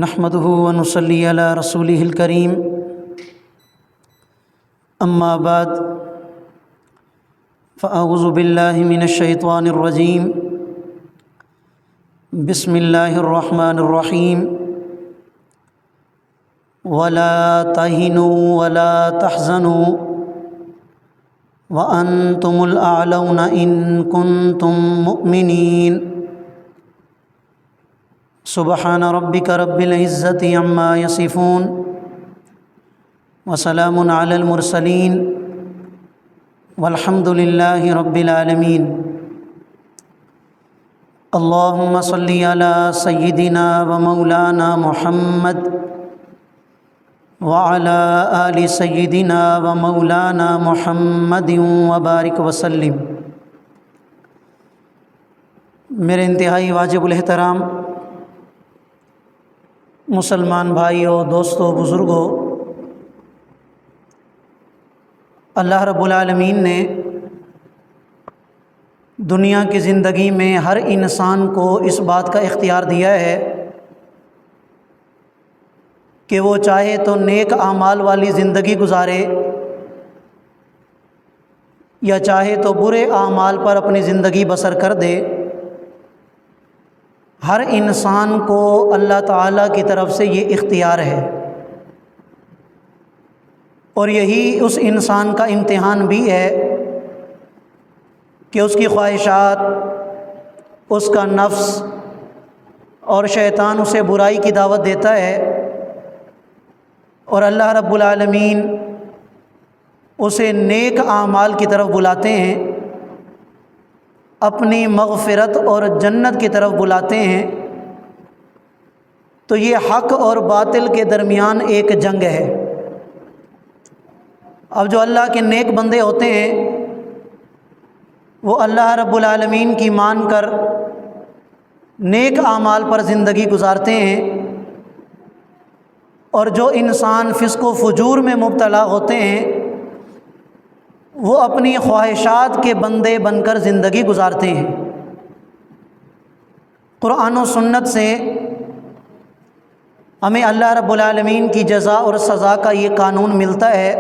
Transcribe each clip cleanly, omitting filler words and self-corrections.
نحمده ونصلي على رسوله الكريم اما بعد فاعوذ بالله من الشيطان الرجيم بسم الله الرحمن الرحيم ولا تهنوا ولا تحزنوا وأنتم الأعلون إن كنتم مؤمنين سبحان ربك رب العزة عما يصفون وسلام على المرسلين والحمد لله رب العالمين اللهم صل على سيدنا ومولانا محمد وعلى آل سيدنا ومولانا محمد وبارک وسلم۔ میرے انتہائی واجب الاحترام مسلمان بھائیوں، دوستوں، بزرگوں، اللہ رب العالمین نے دنیا کی زندگی میں ہر انسان کو اس بات کا اختیار دیا ہے کہ وہ چاہے تو نیک اعمال والی زندگی گزارے یا چاہے تو برے اعمال پر اپنی زندگی بسر کر دے۔ ہر انسان کو اللہ تعالیٰ کی طرف سے یہ اختیار ہے، اور یہی اس انسان کا امتحان بھی ہے کہ اس کی خواہشات، اس کا نفس اور شیطان اسے برائی کی دعوت دیتا ہے، اور اللہ رب العالمین اسے نیک اعمال کی طرف بلاتے ہیں، اپنی مغفرت اور جنت کی طرف بلاتے ہیں۔ تو یہ حق اور باطل کے درمیان ایک جنگ ہے۔ اب جو اللہ کے نیک بندے ہوتے ہیں وہ اللہ رب العالمین کی مان کر نیک اعمال پر زندگی گزارتے ہیں، اور جو انسان فسق و فجور میں مبتلا ہوتے ہیں وہ اپنی خواہشات کے بندے بن کر زندگی گزارتے ہیں۔ قرآن و سنت سے ہمیں اللہ رب العالمین کی جزا اور سزا کا یہ قانون ملتا ہے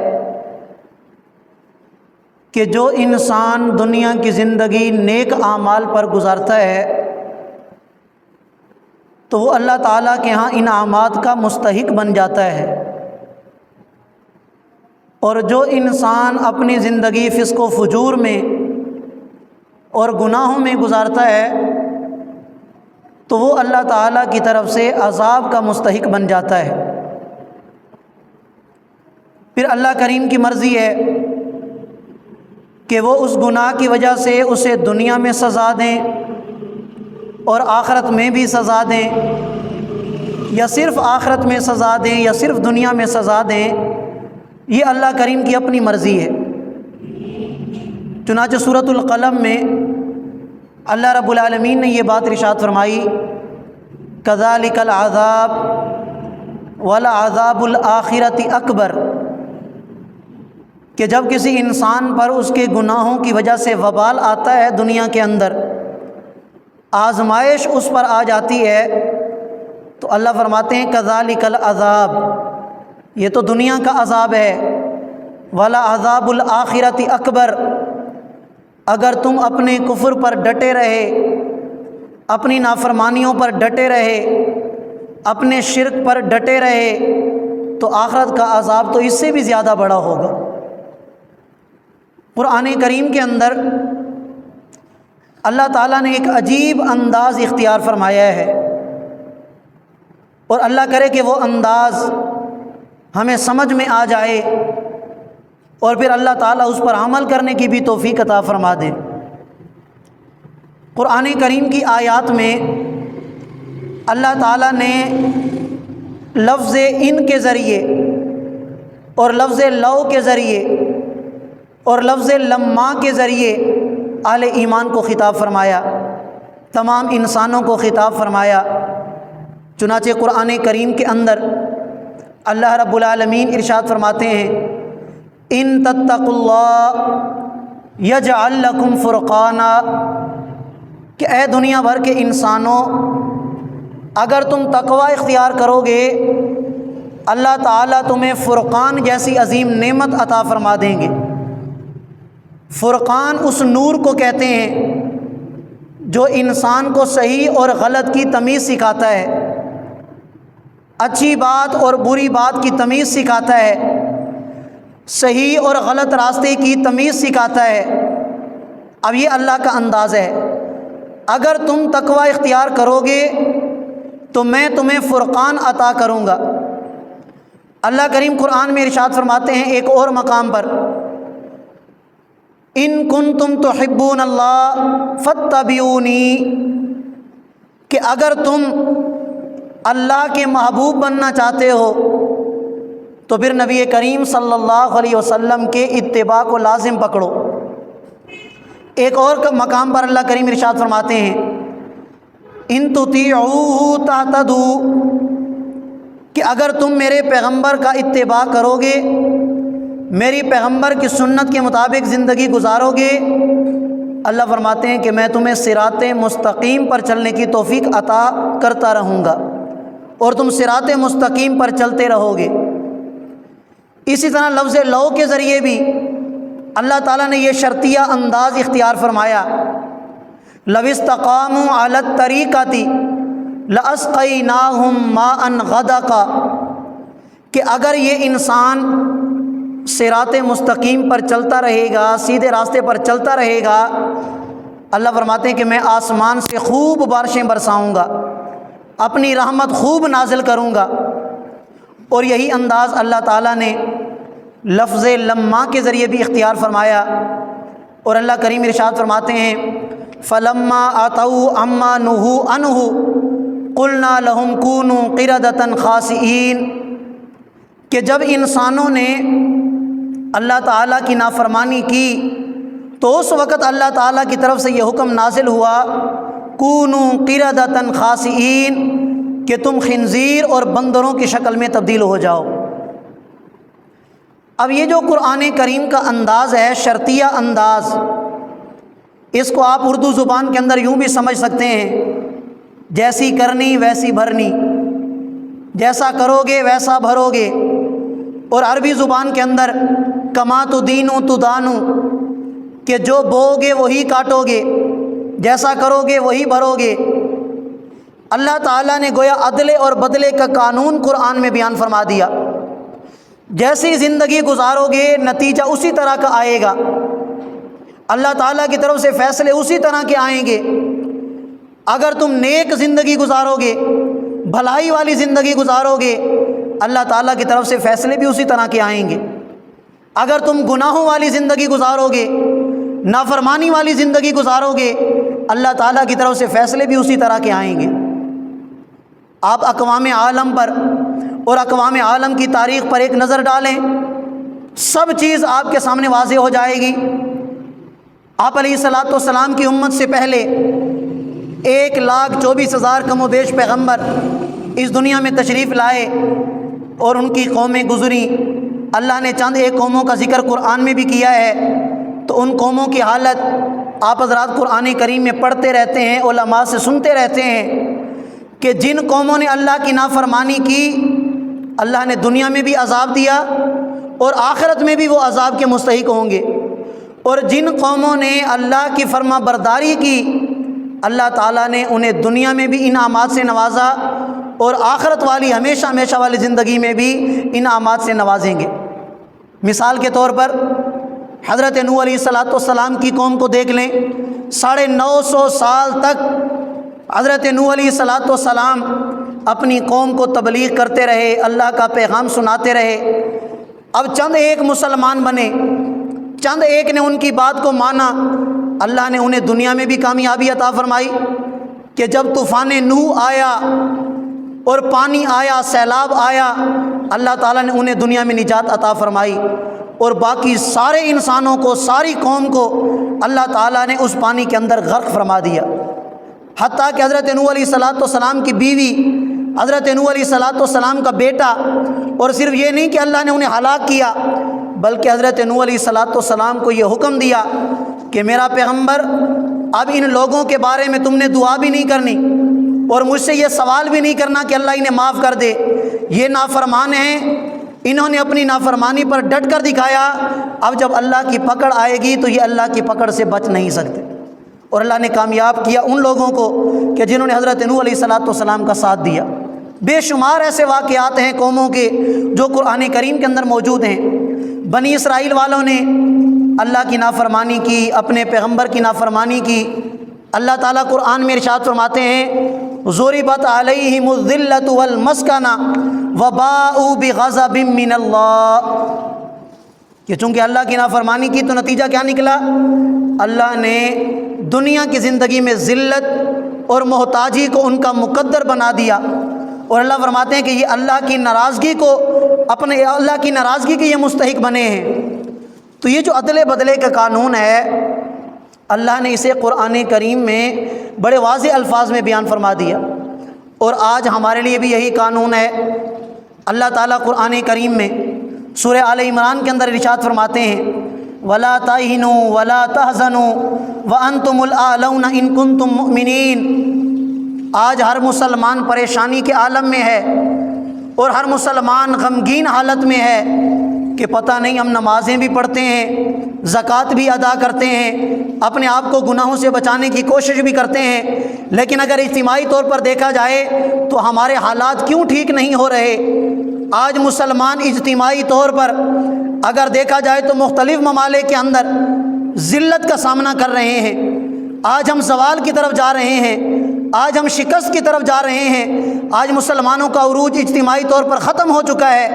کہ جو انسان دنیا کی زندگی نیک اعمال پر گزارتا ہے تو وہ اللہ تعالیٰ کے ہاں انعامات کا مستحق بن جاتا ہے، اور جو انسان اپنی زندگی فسق و فجور میں اور گناہوں میں گزارتا ہے تو وہ اللہ تعالیٰ کی طرف سے عذاب کا مستحق بن جاتا ہے۔ پھر اللہ کریم کی مرضی ہے کہ وہ اس گناہ کی وجہ سے اسے دنیا میں سزا دیں اور آخرت میں بھی سزا دیں، یا صرف آخرت میں سزا دیں یا صرف دنیا میں سزا دیں، یہ اللہ کریم کی اپنی مرضی ہے۔ چنانچہ سورۃ القلم میں اللہ رب العالمین نے یہ بات ارشاد فرمائی، کذالک العذاب ولعذاب الآخرۃ اکبر، کہ جب کسی انسان پر اس کے گناہوں کی وجہ سے وبال آتا ہے، دنیا کے اندر آزمائش اس پر آ جاتی ہے، تو اللہ فرماتے ہیں کذالک العذاب، یہ تو دنیا کا عذاب ہے، ولعذاب الآخرۃ اکبر، اگر تم اپنے کفر پر ڈٹے رہے، اپنی نافرمانیوں پر ڈٹے رہے، اپنے شرک پر ڈٹے رہے، تو آخرت کا عذاب تو اس سے بھی زیادہ بڑا ہوگا۔ قرآن کریم کے اندر اللہ تعالیٰ نے ایک عجیب انداز اختیار فرمایا ہے، اور اللہ کرے کہ وہ انداز ہمیں سمجھ میں آ جائے اور پھر اللہ تعالیٰ اس پر عمل کرنے کی بھی توفیق عطا فرما دے۔ قرآن کریم کی آیات میں اللہ تعالیٰ نے لفظ ان کے ذریعے اور لفظ لو کے ذریعے اور لفظ لما کے ذریعے اہل ایمان کو خطاب فرمایا، تمام انسانوں کو خطاب فرمایا۔ چنانچہ قرآن کریم کے اندر اللہ رب العالمین ارشاد فرماتے ہیں، ان تتقوا اللہ یجعل لکم فرقانا، کہ اے دنیا بھر کے انسانوں، اگر تم تقوی اختیار کرو گے اللہ تعالیٰ تمہیں فرقان جیسی عظیم نعمت عطا فرما دیں گے۔ فرقان اس نور کو کہتے ہیں جو انسان کو صحیح اور غلط کی تمیز سکھاتا ہے، اچھی بات اور بری بات کی تمیز سکھاتا ہے، صحیح اور غلط راستے کی تمیز سکھاتا ہے۔ اب یہ اللہ کا انداز ہے، اگر تم تقوی اختیار کرو گے تو میں تمہیں فرقان عطا کروں گا۔ اللہ کریم قرآن میں ارشاد فرماتے ہیں ایک اور مقام پر، ان کنتم تحبون اللہ فاتبعونی، کہ اگر تم اللہ کے محبوب بننا چاہتے ہو تو پھر نبی کریم صلی اللہ علیہ وسلم کے اتباع کو لازم پکڑو۔ ایک اور مقام پر اللہ کریم ارشاد فرماتے ہیں ان تطیعوہ تہتدوا، کہ اگر تم میرے پیغمبر کا اتباع کرو گے، میری پیغمبر کی سنت کے مطابق زندگی گزارو گے، اللہ فرماتے ہیں کہ میں تمہیں صراط مستقیم پر چلنے کی توفیق عطا کرتا رہوں گا اور تم صراط مستقیم پر چلتے رہو گے۔ اسی طرح لفظ لو کے ذریعے بھی اللہ تعالیٰ نے یہ شرطیہ انداز اختیار فرمایا، لو استقاموا علی الطریقۃ لاسقیناہم ماء غدقا، کہ اگر یہ انسان صراط مستقیم پر چلتا رہے گا، سیدھے راستے پر چلتا رہے گا، اللہ فرماتے ہیں کہ میں آسمان سے خوب بارشیں برساؤں گا، اپنی رحمت خوب نازل کروں گا۔ اور یہی انداز اللہ تعالیٰ نے لفظ لما کے ذریعے بھی اختیار فرمایا، اور اللہ کریم ارشاد فرماتے ہیں فلما عتوا عما نہوا عنہ قلنا لهم كونوا قردة خاسئین، کہ جب انسانوں نے اللہ تعالیٰ کی نافرمانی کی تو اس وقت اللہ تعالیٰ کی طرف سے یہ حکم نازل ہوا کونوا قردة خاسئین، کہ تم خنزیر اور بندروں کی شکل میں تبدیل ہو جاؤ۔ اب یہ جو قرآن کریم کا انداز ہے، شرطیہ انداز، اس کو آپ اردو زبان کے اندر یوں بھی سمجھ سکتے ہیں جیسی کرنی ویسی بھرنی، جیسا کرو گے ویسا بھرو گے، اور عربی زبان کے اندر کما تدینو تدانو، کہ جو بو گے وہی کاٹو گے، جیسا کرو گے وہی بھرو گے۔ اللہ تعالیٰ نے گویا عدل اور بدلے کا قانون قرآن میں بیان فرما دیا، جیسی زندگی گزارو گے نتیجہ اسی طرح کا آئے گا، اللہ تعالیٰ کی طرف سے فیصلے اسی طرح کے آئیں گے۔ اگر تم نیک زندگی گزارو گے، بھلائی والی زندگی گزارو گے، اللہ تعالیٰ کی طرف سے فیصلے بھی اسی طرح کے آئیں گے۔ اگر تم گناہوں والی زندگی گزارو گے، نافرمانی والی زندگی گزارو گے، اللہ تعالیٰ کی طرف سے فیصلے بھی اسی طرح کے آئیں گے۔ آپ اقوام عالم پر اور اقوام عالم کی تاریخ پر ایک نظر ڈالیں، سب چیز آپ کے سامنے واضح ہو جائے گی۔ آپ علیہ الصلاۃ والسلام کی امت سے پہلے 1,24,000 کم و بیش پیغمبر اس دنیا میں تشریف لائے اور ان کی قومیں گزریں۔ اللہ نے چند ایک قوموں کا ذکر قرآن میں بھی کیا ہے، تو ان قوموں کی حالت آپ حضرات قرآن کریم میں پڑھتے رہتے ہیں، علماء سے سنتے رہتے ہیں کہ جن قوموں نے اللہ کی نافرمانی کی اللہ نے دنیا میں بھی عذاب دیا اور آخرت میں بھی وہ عذاب کے مستحق ہوں گے، اور جن قوموں نے اللہ کی فرما برداری کی اللہ تعالیٰ نے انہیں دنیا میں بھی انعامات سے نوازا اور آخرت والی ہمیشہ ہمیشہ والی زندگی میں بھی انعامات سے نوازیں گے۔ مثال کے طور پر حضرت نوح علیہ السلام کی قوم کو دیکھ لیں، 950 سال تک حضرت نوح علیہ السلام اپنی قوم کو تبلیغ کرتے رہے، اللہ کا پیغام سناتے رہے۔ اب چند ایک مسلمان بنے، چند ایک نے ان کی بات کو مانا، اللہ نے انہیں دنیا میں بھی کامیابی عطا فرمائی کہ جب طوفان نوح آیا اور پانی آیا، سیلاب آیا، اللہ تعالیٰ نے انہیں دنیا میں نجات عطا فرمائی، اور باقی سارے انسانوں کو، ساری قوم کو اللہ تعالیٰ نے اس پانی کے اندر غرق فرما دیا۔ حتیٰ کہ حضرت نوح علیہ السلام کی بیوی، حضرت نوح علیہ السلام کا بیٹا، اور صرف یہ نہیں کہ اللہ نے انہیں ہلاک کیا بلکہ حضرت نوح علیہ السلام کو یہ حکم دیا کہ میرا پیغمبر اب ان لوگوں کے بارے میں تم نے دعا بھی نہیں کرنی، اور مجھ سے یہ سوال بھی نہیں کرنا کہ اللہ انہیں معاف کر دے، یہ نافرمان ہیں، انہوں نے اپنی نافرمانی پر ڈٹ کر دکھایا، اب جب اللہ کی پکڑ آئے گی تو یہ اللہ کی پکڑ سے بچ نہیں سکتے۔ اور اللہ نے کامیاب کیا ان لوگوں کو کہ جنہوں نے حضرت نوح علیہ السلام کا ساتھ دیا۔ بے شمار ایسے واقعات ہیں قوموں کے جو قرآن کریم کے اندر موجود ہیں۔ بنی اسرائیل والوں نے اللہ کی نافرمانی کی، اپنے پیغمبر کی نافرمانی کی۔ اللہ تعالیٰ قرآن میں ارشاد فرماتے ہیں ضربت علیہم الذلۃ والمسکنہ وباءوا بغضب من اللہ، کہ چونکہ اللہ کی نافرمانی کی تو نتیجہ کیا نکلا؟ اللہ نے دنیا کی زندگی میں ذلت اور محتاجی کو ان کا مقدر بنا دیا۔ اور اللہ فرماتے ہیں کہ یہ اللہ کی ناراضگی کو اللہ کی ناراضگی کے یہ مستحق بنے ہیں۔ تو یہ جو عدل بدلے کا قانون ہے، اللہ نے اسے قرآن کریم میں بڑے واضح الفاظ میں بیان فرما دیا، اور آج ہمارے لیے بھی یہی قانون ہے۔ اللہ تعالیٰ قرآن کریم میں سورہ آل عمران کے اندر ارشاد فرماتے ہیں وَلَا تَهِنُوا وَلَا تَحْزَنُوا وَأَنْتُمُ الْأَعْلَوْنَ إِن كُنتُم مُّؤْمِنِينَ۔ آج ہر مسلمان پریشانی کے عالم میں ہے، اور ہر مسلمان غمگین حالت میں ہے کہ پتہ نہیں ہم نمازیں بھی پڑھتے ہیں، زکوٰۃ بھی ادا کرتے ہیں، اپنے آپ کو گناہوں سے بچانے کی کوشش بھی کرتے ہیں، لیکن اگر اجتماعی طور پر دیکھا جائے تو ہمارے حالات کیوں ٹھیک نہیں ہو رہے؟ آج مسلمان اجتماعی طور پر اگر دیکھا جائے تو مختلف ممالک کے اندر ذلت کا سامنا کر رہے ہیں۔ آج ہم زوال کی طرف جا رہے ہیں، آج ہم شکست کی طرف جا رہے ہیں۔ آج مسلمانوں کا عروج اجتماعی طور پر ختم ہو چکا ہے۔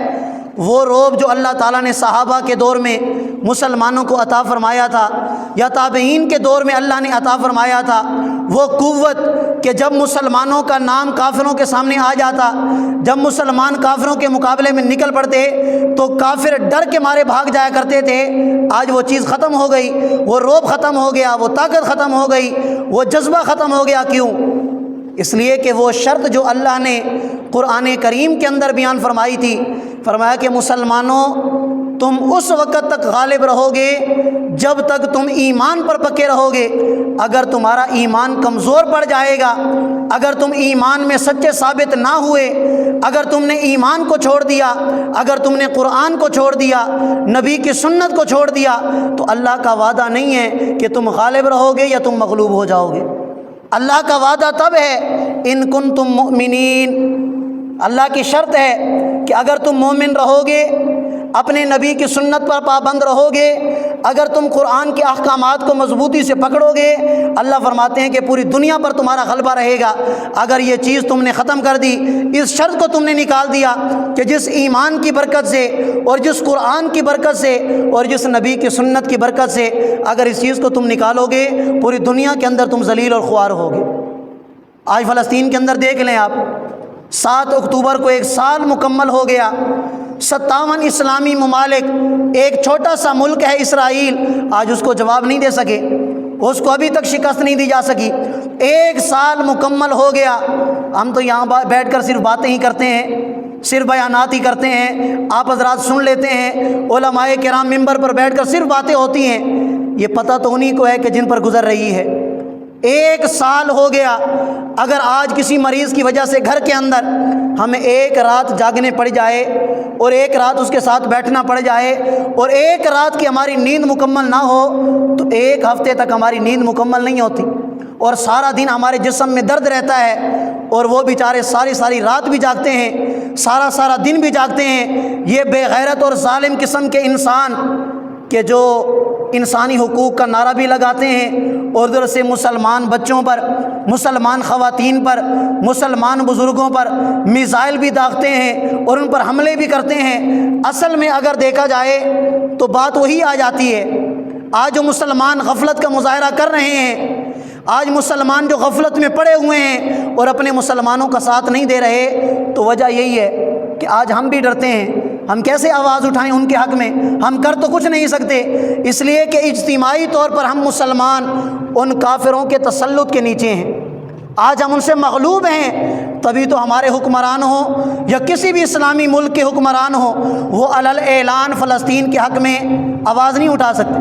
وہ رعب جو اللہ تعالیٰ نے صحابہ کے دور میں مسلمانوں کو عطا فرمایا تھا، یا تابعین کے دور میں اللہ نے عطا فرمایا تھا، وہ قوت کہ جب مسلمانوں کا نام کافروں کے سامنے آ جاتا، جب مسلمان کافروں کے مقابلے میں نکل پڑتے تو کافر ڈر کے مارے بھاگ جایا کرتے تھے، آج وہ چیز ختم ہو گئی، وہ رعب ختم ہو گیا، وہ طاقت ختم ہو گئی، وہ جذبہ ختم ہو گیا۔ کیوں؟ اس لیے کہ وہ شرط جو اللہ نے قرآن کریم کے اندر بیان فرمائی تھی، فرمایا کہ مسلمانوں تم اس وقت تک غالب رہو گے جب تک تم ایمان پر پکے رہو گے۔ اگر تمہارا ایمان کمزور پڑ جائے گا، اگر تم ایمان میں سچے ثابت نہ ہوئے، اگر تم نے ایمان کو چھوڑ دیا، اگر تم نے قرآن کو چھوڑ دیا، نبی کی سنت کو چھوڑ دیا، تو اللہ کا وعدہ نہیں ہے کہ تم غالب رہو گے یا تم مغلوب ہو جاؤ گے۔ اللہ کا وعدہ تب ہے ان کنتم مؤمنین، اللہ کی شرط ہے کہ اگر تم مومن رہو گے، اپنے نبی کی سنت پر پابند رہو گے، اگر تم قرآن کے احکامات کو مضبوطی سے پکڑو گے، اللہ فرماتے ہیں کہ پوری دنیا پر تمہارا غلبہ رہے گا۔ اگر یہ چیز تم نے ختم کر دی، اس شرط کو تم نے نکال دیا کہ جس ایمان کی برکت سے اور جس قرآن کی برکت سے اور جس نبی کی سنت کی برکت سے اگر اس چیز کو تم نکالو گے، پوری دنیا کے اندر تم ذلیل اور خوار ہوگے۔ آج فلسطین کے اندر دیکھ لیں آپ، 7 اکتوبر کو 1 سال مکمل ہو گیا۔ 57 اسلامی ممالک، ایک چھوٹا سا ملک ہے اسرائیل، آج اس کو جواب نہیں دے سکے، اس کو ابھی تک شکست نہیں دی جا سکی۔ 1 سال مکمل ہو گیا، ہم تو یہاں بیٹھ کر صرف باتیں ہی کرتے ہیں، صرف بیانات ہی کرتے ہیں، آپ حضرات سن لیتے ہیں، علماء کرام منبر پر بیٹھ کر صرف باتیں ہوتی ہیں۔ یہ پتہ تو انہی کو ہے کہ جن پر گزر رہی ہے۔ 1 سال ہو گیا، اگر آج کسی مریض کی وجہ سے گھر کے اندر ہمیں 1 رات جاگنے پڑ جائے اور 1 رات اس کے ساتھ بیٹھنا پڑ جائے اور 1 رات کی ہماری نیند مکمل نہ ہو تو 1 ہفتے تک ہماری نیند مکمل نہیں ہوتی، اور سارا دن ہمارے جسم میں درد رہتا ہے، اور وہ بیچارے ساری رات بھی جاگتے ہیں، سارا دن بھی جاگتے ہیں۔ یہ بے غیرت اور ظالم قسم کے انسان کہ جو انسانی حقوق کا نعرہ بھی لگاتے ہیں اور ادھر سے مسلمان بچوں پر، مسلمان خواتین پر، مسلمان بزرگوں پر میزائل بھی داغتے ہیں اور ان پر حملے بھی کرتے ہیں۔ اصل میں اگر دیکھا جائے تو بات وہی آ جاتی ہے۔ آج جو مسلمان غفلت کا مظاہرہ کر رہے ہیں، آج مسلمان جو غفلت میں پڑے ہوئے ہیں اور اپنے مسلمانوں کا ساتھ نہیں دے رہے، تو وجہ یہی ہے کہ آج ہم بھی ڈرتے ہیں، ہم کیسے آواز اٹھائیں ان کے حق میں؟ ہم کر تو کچھ نہیں سکتے، اس لیے کہ اجتماعی طور پر ہم مسلمان ان کافروں کے تسلط کے نیچے ہیں۔ آج ہم ان سے مغلوب ہیں، تبھی تو ہمارے حکمران ہوں یا کسی بھی اسلامی ملک کے حکمران ہوں، وہ علل اعلان فلسطین کے حق میں آواز نہیں اٹھا سکتے۔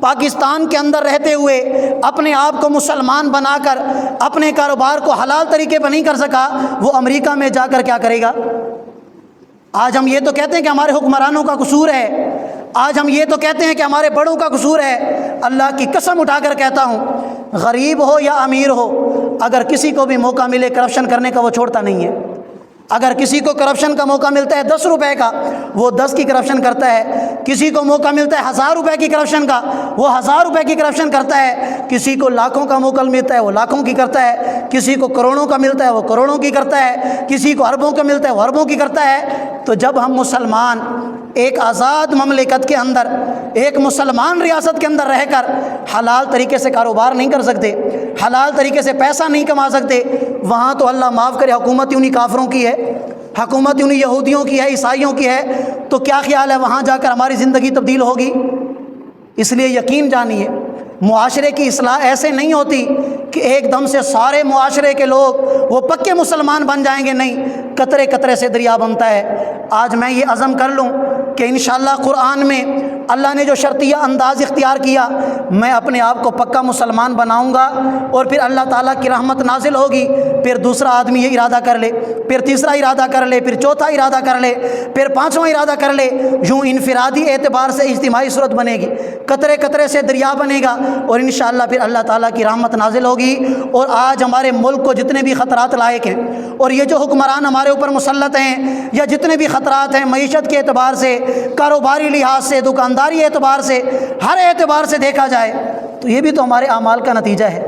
پاکستان کے اندر رہتے ہوئے اپنے آپ کو مسلمان بنا کر اپنے کاروبار کو حلال طریقے پر نہیں کر سکا، وہ امریکہ میں جا کر کیا کرے گا؟ آج ہم یہ تو کہتے ہیں کہ ہمارے حکمرانوں کا قصور ہے، آج ہم یہ تو کہتے ہیں کہ ہمارے بڑوں کا قصور ہے۔ اللہ کی قسم اٹھا کر کہتا ہوں، غریب ہو یا امیر ہو، اگر کسی کو بھی موقع ملے کرپشن کرنے کا وہ چھوڑتا نہیں ہے۔ اگر کسی کو کرپشن کا موقع ملتا ہے 10 روپے کا، وہ 10 کی کرپشن کرتا ہے۔ کسی کو موقع ملتا ہے 1000 روپے کی کرپشن کا، وہ 1000 روپے کی کرپشن کرتا ہے۔ کسی کو لاکھوں کا موقع ملتا ہے وہ لاکھوں کی کرتا ہے، کسی کو کروڑوں کا ملتا ہے وہ کروڑوں کی کرتا ہے، کسی کو اربوں کا ملتا ہے وہ اربوں کی کرتا ہے۔ تو جب ہم مسلمان ایک آزاد مملکت کے اندر، ایک مسلمان ریاست کے اندر رہ کر حلال طریقے سے کاروبار نہیں کر سکتے، حلال طریقے سے پیسہ نہیں کما سکتے، وہاں تو اللہ معاف کرے حکومت انہی کافروں کی ہے، حکومت انہی یہودیوں کی ہے، عیسائیوں کی ہے، تو کیا خیال ہے وہاں جا کر ہماری زندگی تبدیل ہوگی؟ اس لیے یقین جانیے، معاشرے کی اصلاح ایسے نہیں ہوتی کہ ایک دم سے سارے معاشرے کے لوگ وہ پکے مسلمان بن جائیں گے، نہیں، قطرے قطرے سے دریا بنتا ہے۔ آج میں یہ عزم کر لوں کہ انشاءاللہ قرآن میں اللہ نے جو شرطیہ انداز اختیار کیا، میں اپنے آپ کو پکا مسلمان بناؤں گا، اور پھر اللہ تعالیٰ کی رحمت نازل ہوگی، پھر دوسرا آدمی یہ ارادہ کر لے، پھر تیسرا ارادہ کر لے، پھر چوتھا ارادہ کر لے، پھر پانچواں ارادہ کر لے، یوں انفرادی اعتبار سے اجتماعی صورت بنے گی، قطرے قطرے سے دریا بنے گا، اور انشاءاللہ پھر اللہ تعالیٰ کی رحمت نازل ہوگی۔ اور آج ہمارے ملک کو جتنے بھی خطرات لائق ہیں، اور یہ جو حکمران ہمارے اوپر مسلط ہیں، یا جتنے بھی خطرات ہیں معیشت کے اعتبار سے، کاروباری لحاظ سے، دکانداری اعتبار سے، ہر اعتبار سے دیکھا جائے تو یہ بھی تو ہمارے اعمال کا نتیجہ ہے۔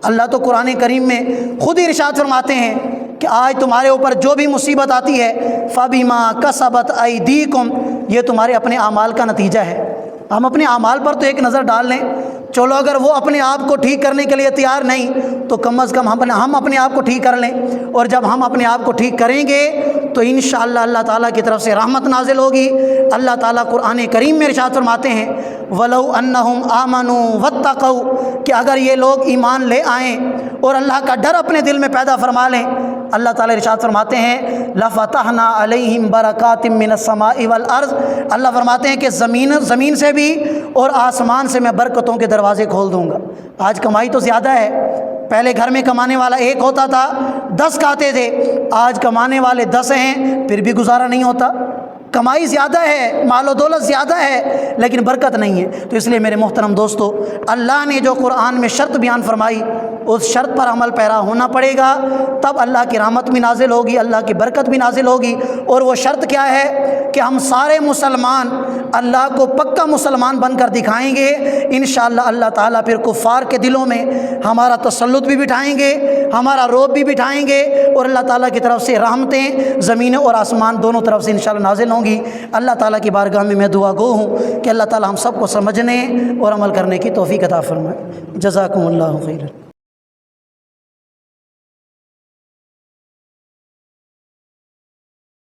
اللہ تو قرآن کریم میں خود ہی ارشاد فرماتے ہیں کہ آج تمہارے اوپر جو بھی مصیبت آتی ہے، فَبِمَا كَسَبَتْ أَيْدِيكُمْ، یہ تمہارے اپنے اعمال کا نتیجہ ہے۔ ہم اپنے اعمال پر تو ایک نظر ڈال لیں، چلو اگر وہ اپنے آپ کو ٹھیک کرنے کے لیے تیار نہیں تو کم از کم ہم اپنے آپ کو ٹھیک کر لیں، اور جب ہم اپنے آپ کو ٹھیک کریں گے تو انشاءاللہ اللہ تعالیٰ کی طرف سے رحمت نازل ہوگی۔ اللہ تعالیٰ قرآن کریم میں ارشاد فرماتے ہیں، وَلَوْ أَنَّهُمْ آمَنُوا وَاتَّقَوْا، کہ اگر یہ لوگ ایمان لے آئیں اور اللہ کا ڈر اپنے دل میں پیدا فرما لیں، اللہ تعالیٰ ارشاد فرماتے ہیں لَفَتَحْنَا عَلَيْهِمْ بَرَكَاتٍ مِّنَ السَّمَاءِ وَالْأَرْضِ، اللہ فرماتے ہیں کہ زمین سے بھی اور آسمان سے میں برکتوں کے دروازے کھول دوں گا۔ آج کمائی تو زیادہ ہے، پہلے گھر میں کمانے والا ایک ہوتا تھا، 10 کھاتے تھے، آج کمانے والے 10 ہیں، پھر بھی گزارا نہیں ہوتا۔ کمائی زیادہ ہے، مال و دولت زیادہ ہے، لیکن برکت نہیں ہے۔ تو اس لیے میرے محترم دوستو، اللہ نے جو قرآن میں شرط بیان فرمائی، اس شرط پر عمل پیرا ہونا پڑے گا، تب اللہ کی رحمت بھی نازل ہوگی، اللہ کی برکت بھی نازل ہوگی۔ اور وہ شرط کیا ہے کہ ہم سارے مسلمان اللہ کو پکا مسلمان بن کر دکھائیں گے، انشاءاللہ اللہ تعالیٰ پھر کفار کے دلوں میں ہمارا تسلط بھی بٹھائیں گے، ہمارا روب بھی بٹھائیں گے، اور اللہ تعالیٰ کی طرف سے رحمتیں زمینیں اور آسمان دونوں طرف سے انشاءاللہ نازل ہوں گی۔ اللہ تعالیٰ کی بارگاہ میں دعا گو ہوں کہ اللہ تعالیٰ ہم سب کو سمجھنے اور عمل کرنے کی توفیق عطا فرمائے۔ جزاکم اللہ خیرا۔